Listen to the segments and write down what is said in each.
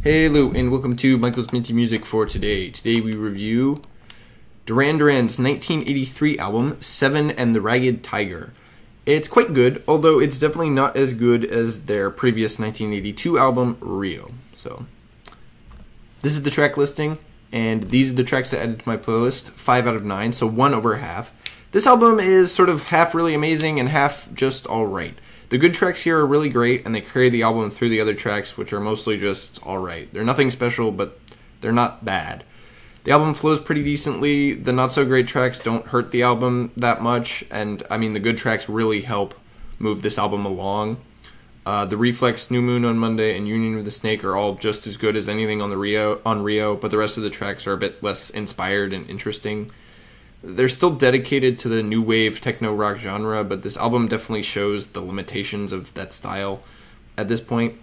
Hello and welcome to Michael's Minty Music for today. Today we review Duran Duran's 1983 album, Seven and the Ragged Tiger. It's quite good, although it's definitely not as good as their previous 1982 album, Rio. So, this is the track listing, and these are the tracks that added to my playlist, 5 out of 9, so 1 over half. This album is sort of half really amazing and half just alright. The good tracks here are really great, and they carry the album through the other tracks, which are mostly just alright. They're nothing special, but they're not bad. The album flows pretty decently. The not-so-great tracks don't hurt the album that much, and, I mean, the good tracks really help move this album along. The Reflex, New Moon on Monday, and Union with the Snake are all just as good as anything on Rio, but the rest of the tracks are a bit less inspired and interesting. They're still dedicated to the new wave techno rock genre, but this album definitely shows the limitations of that style at this point.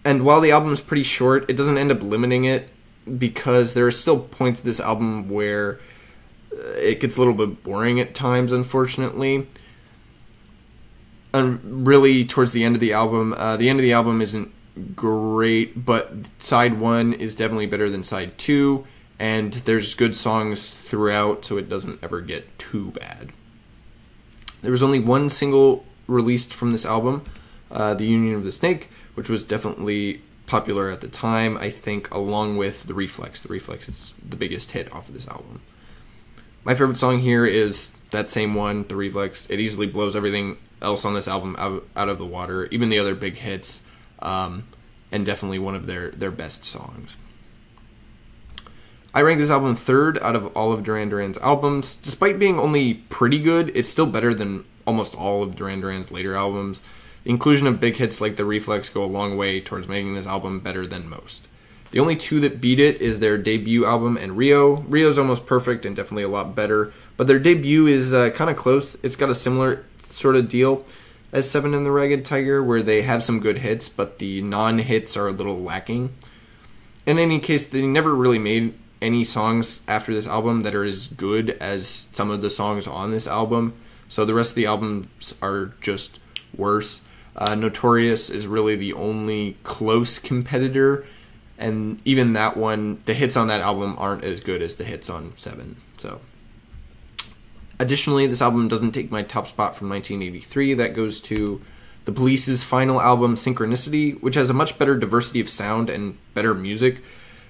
And while the album is pretty short, it doesn't end up limiting it, because there are still points of this album where it gets a little bit boring at times, unfortunately. And really, towards the end of the album isn't great, but side 1 is definitely better than side 2. And there's good songs throughout, so it doesn't ever get too bad. There was only one single released from this album, The Union of the Snake, which was definitely popular at the time, I think, along with The Reflex. The Reflex is the biggest hit off of this album. My favorite song here is that same one, The Reflex. It easily blows everything else on this album out of the water, even the other big hits, and definitely one of their best songs. I rank this album 3rd out of all of Duran Duran's albums. Despite being only pretty good, it's still better than almost all of Duran Duran's later albums. The inclusion of big hits like The Reflex go a long way towards making this album better than most. The only two that beat it is their debut album and Rio. Rio's almost perfect and definitely a lot better, but their debut is kind of close. It's got a similar sort of deal as Seven and the Ragged Tiger, where they have some good hits, but the non-hits are a little lacking. In any case, they never really made any songs after this album that are as good as some of the songs on this album, so the rest of the albums are just worse. Notorious is really the only close competitor, and even that one, the hits on that album aren't as good as the hits on Seven. So, additionally, this album doesn't take my top spot from 1983. That goes to The Police's final album, Synchronicity, which has a much better diversity of sound and better music,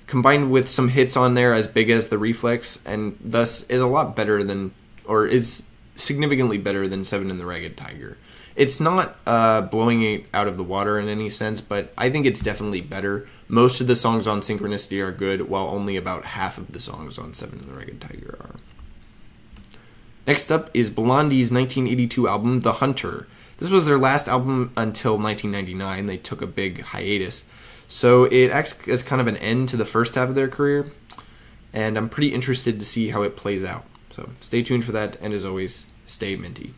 combined with some hits on there as big as The Reflex, and thus is a lot better than, or is significantly better than Seven and the Ragged Tiger. It's not blowing it out of the water in any sense, but I think it's definitely better. Most of the songs on Synchronicity are good, while only about half of the songs on Seven and the Ragged Tiger are. Next up is Blondie's 1982 album, The Hunter. This was their last album until 1999. They took a big hiatus. So it acts as kind of an end to the first half of their career, and I'm pretty interested to see how it plays out. So stay tuned for that, and as always, stay minty.